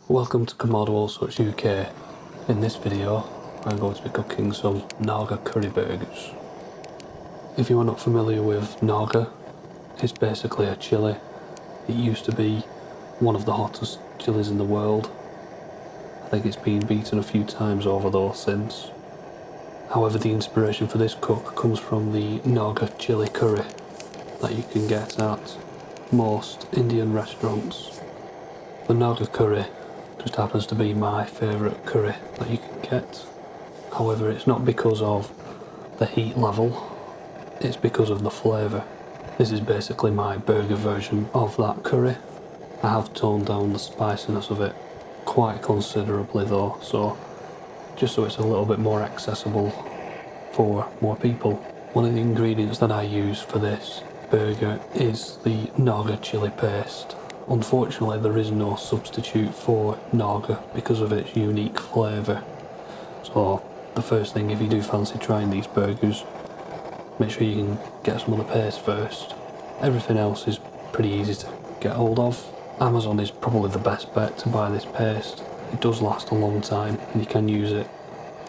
Welcome to Komodo All Sorts UK. In this video I'm going to be cooking some Naga curry burgers. If you are not familiar with Naga, it's basically a chilli. It used to be one of the hottest chilies in the world. I think it's been beaten a few times over though since. However, the inspiration for this cook comes from the Naga chili curry that you can get at most Indian restaurants. The Naga curry just happens to be my favourite curry that you can get. However, it's not because of the heat level, it's because of the flavour. This is basically my burger version of that curry. I have toned down the spiciness of it quite considerably though, so just so it's a little bit more accessible for more people. One of the ingredients that I use for this burger is the Naga chili paste. Unfortunately, there is no substitute for Naga because of its unique flavour. So the first thing, if you do fancy trying these burgers, make sure you can get some of the paste first. Everything else is pretty easy to get hold of. Amazon is probably the best bet to buy this paste. It does last a long time and you can use it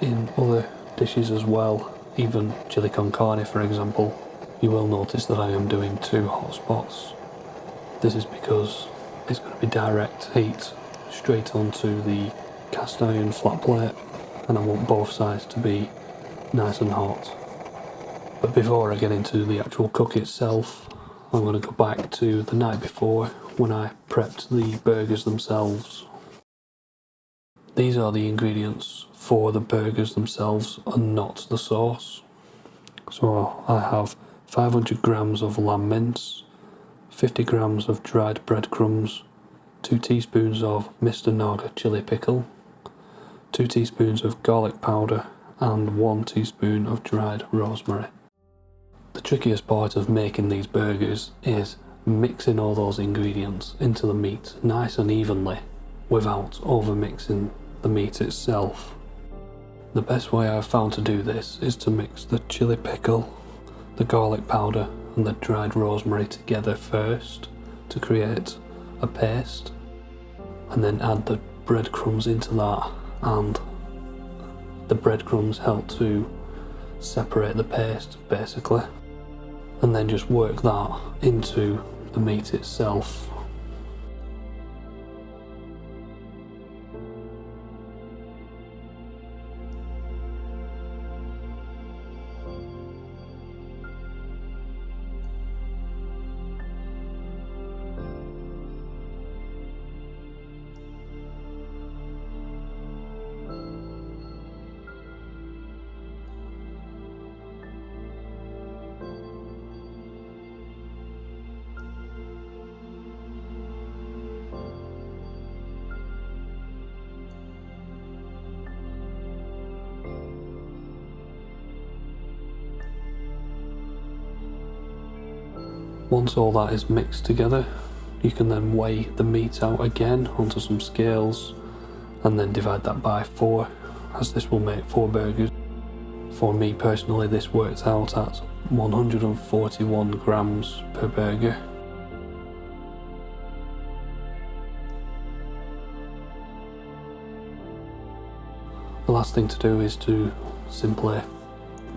in other dishes as well, even chili con carne for example. You will notice that I am doing 2 hot spots. This is because it's going to be direct heat straight onto the cast iron flat plate and I want both sides to be nice and hot. But before I get into the actual cook itself, I'm going to go back to the night before when I prepped the burgers themselves. These are the ingredients for the burgers themselves and not the sauce. So I have 500 grams of lamb mince, 50 grams of dried breadcrumbs, 2 teaspoons of Mr. Naga chili pickle, 2 teaspoons of garlic powder and 1 teaspoon of dried rosemary. The trickiest part of making these burgers is mixing all those ingredients into the meat nice and evenly without over mixing the meat itself. The best way I've found to do this is to mix the chili pickle, the garlic powder and the dried rosemary together first to create a paste, and then add the breadcrumbs into that, and the breadcrumbs help to separate the paste basically, and then just work that into the meat itself. Once all that is mixed together, you can then weigh the meat out again onto some scales and then divide that by 4, as this will make 4 burgers. For me personally, this works out at 141 grams per burger. The last thing to do is to simply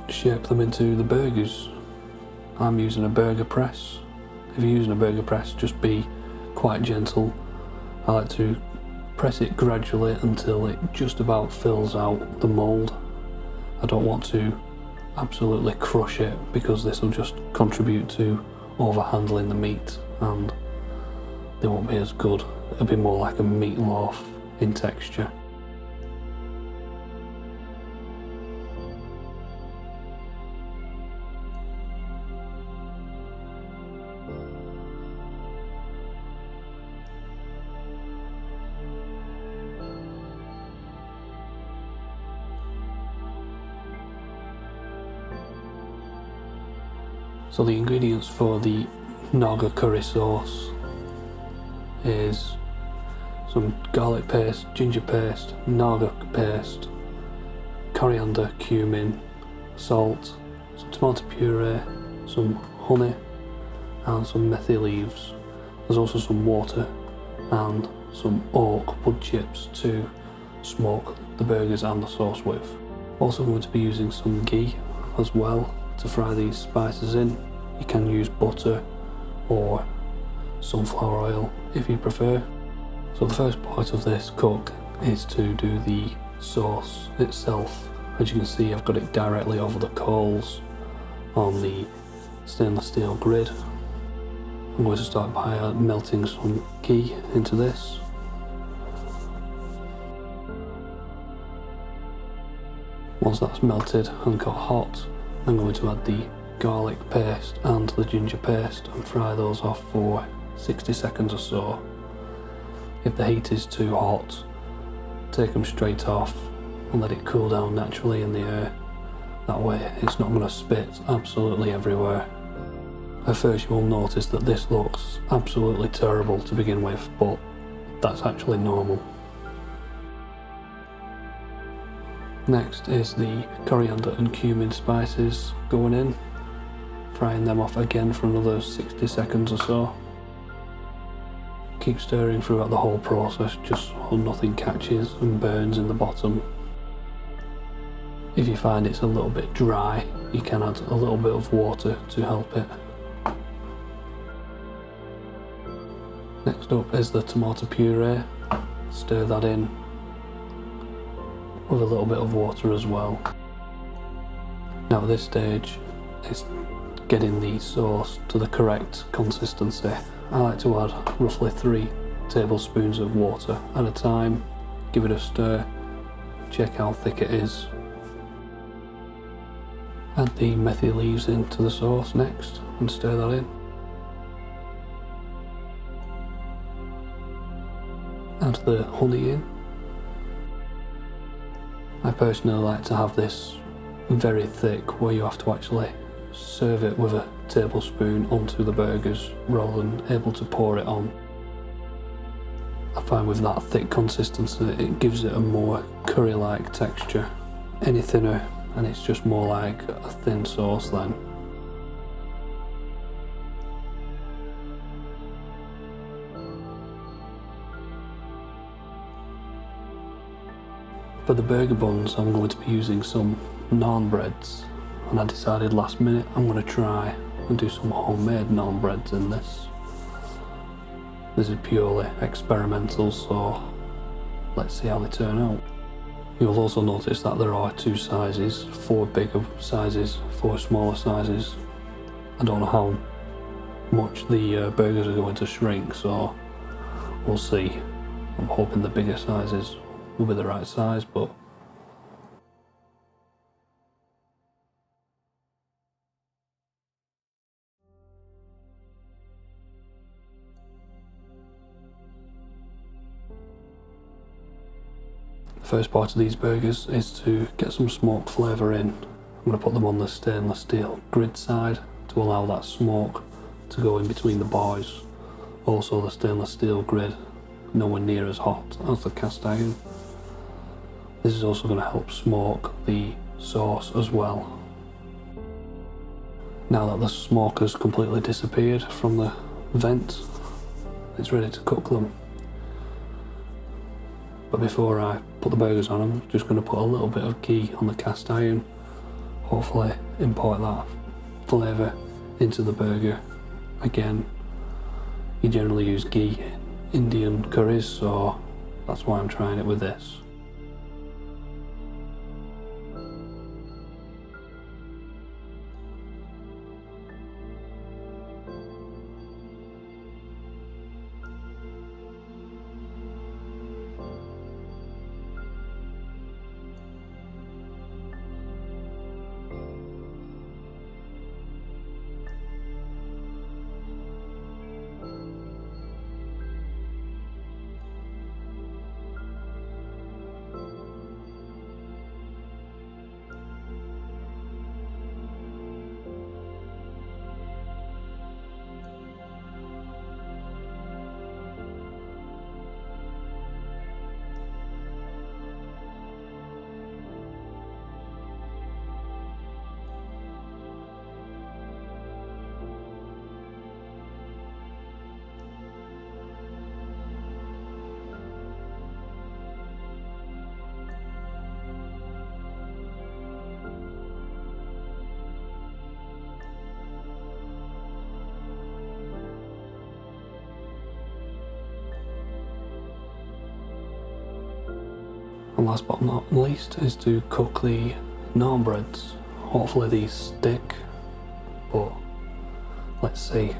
shape them into the burgers. I'm using a burger press. If you're using a burger press, just be quite gentle. I like to press it gradually until it just about fills out the mould. I don't want to absolutely crush it because this will just contribute to overhandling the meat and they won't be as good. It'll be more like a meatloaf in texture. So the ingredients for the Naga curry sauce is some garlic paste, ginger paste, Naga paste, coriander, cumin, salt, some tomato puree, some honey and some methi leaves. There's also some water and some oak wood chips to smoke the burgers and the sauce with. Also going to be using some ghee as well to fry these spices in. You can use butter or sunflower oil if you prefer. So the first part of this cook is to do the sauce itself. As you can see, I've got it directly over the coals on the stainless steel grid. I'm going to start by melting some ghee into this. Once that's melted and got hot, I'm going to add the garlic paste and the ginger paste and fry those off for 60 seconds or so. If the heat is too hot, take them straight off and let it cool down naturally in the air. That way it's not going to spit absolutely everywhere. At first you will notice that this looks absolutely terrible to begin with, but that's actually normal. Next is the coriander and cumin spices going in, frying them off again for another 60 seconds or so. Keep stirring throughout the whole process just so nothing catches and burns in the bottom. If you find it's a little bit dry, you can add a little bit of water to help it. Next up is the tomato puree. Stir that in with a little bit of water as well. Now at this stage, it's getting the sauce to the correct consistency. I like to add roughly 3 tablespoons of water at a time. Give it a stir, check how thick it is. Add the methi leaves into the sauce next and stir that in. Add the honey in. I personally like to have this very thick, where you have to actually serve it with a tablespoon onto the burgers rather than able to pour it on. I find with that thick consistency it gives it a more curry-like texture. Any thinner and it's just more like a thin sauce then. For the burger buns, I'm going to be using some naan breads, and I decided last minute I'm going to try and do some homemade naan breads in this. This is purely experimental, so let's see how they turn out. You'll also notice that there are 2 sizes, 4 bigger sizes, 4 smaller sizes. I don't know how much the burgers are going to shrink, so we'll see. I'm hoping the bigger sizes will be the right size, but the first part of these burgers is to get some smoke flavour in. I'm going to put them on the stainless steel grid side to allow that smoke to go in between the bars. Also the stainless steel grid nowhere near as hot as the cast iron. This is also going to help smoke the sauce as well. Now that the smoke has completely disappeared from the vent, it's ready to cook them. But before I put the burgers on, I'm just going to put a little bit of ghee on the cast iron. Hopefully impart that flavour into the burger. Again, you generally use ghee in Indian curries, so that's why I'm trying it with this. And last but not least is to cook the naan breads. Hopefully these stick, but let's see.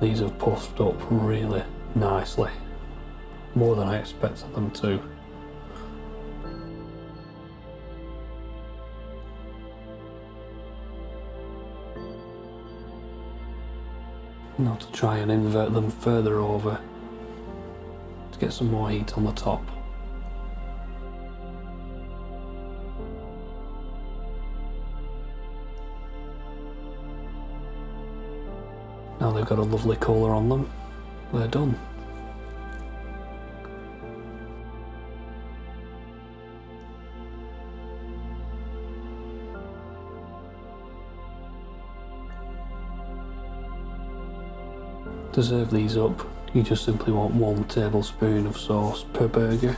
These have puffed up really nicely, more than I expected them to. Now to try and invert them further over to get some more heat on the top. Now they've got a lovely colour on them, they're done. To serve these up, you just simply want 1 tablespoon of sauce per burger.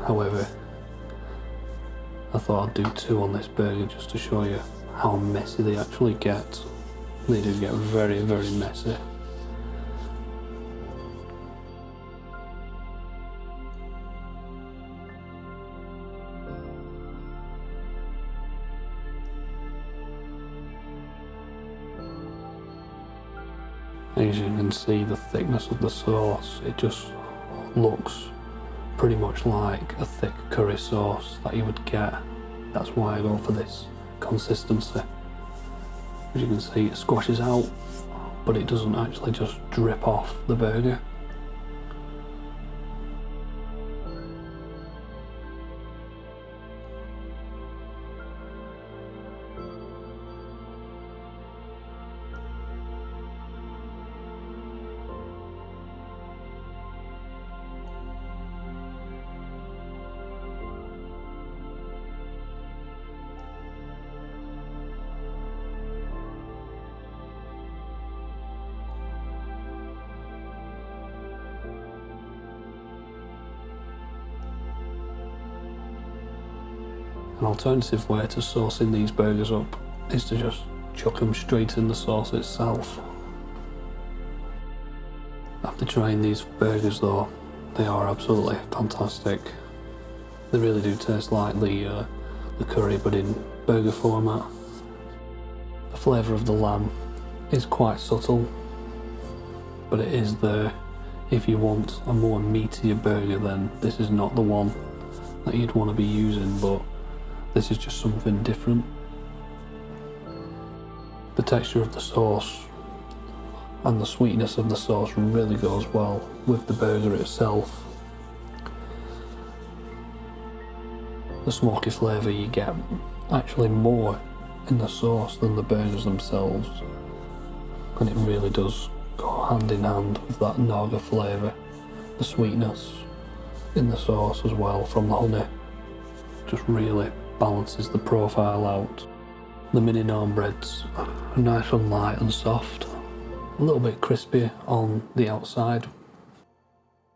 However, I thought I'd do 2 on this burger just to show you how messy they actually get. They do get very, very messy. As you can see, the thickness of the sauce, it just looks pretty much like a thick curry sauce that you would get. That's why I go for this consistency. As you can see, it squashes out, but it doesn't actually just drip off the burger. An alternative way to saucing these burgers up is to just chuck them straight in the sauce itself. After trying these burgers though, they are absolutely fantastic. They really do taste like the curry, but in burger format. The flavour of the lamb is quite subtle, but it is there. If you want a more meatier burger, then this is not the one that you'd want to be using, but this is just something different. The texture of the sauce and the sweetness of the sauce really goes well with the burger itself. The smoky flavour you get actually more in the sauce than the burgers themselves, and it really does go hand in hand with that Naga flavour. The sweetness in the sauce as well from the honey just really balances the profile out. The mini naan breads are nice and light and soft, a little bit crispy on the outside.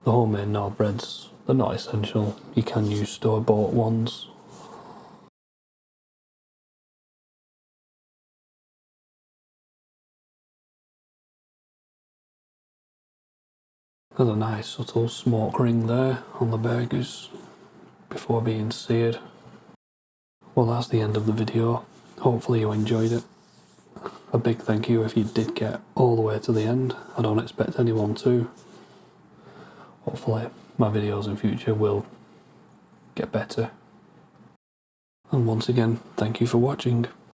The homemade naan breads, they're not essential, you can use store-bought ones. There's a nice subtle smoke ring there on the burgers before being seared. Well, that's the end of the video. Hopefully you enjoyed it. A big thank you if you did get all the way to the end. I don't expect anyone to. Hopefully my videos in future will get better. And once again, thank you for watching.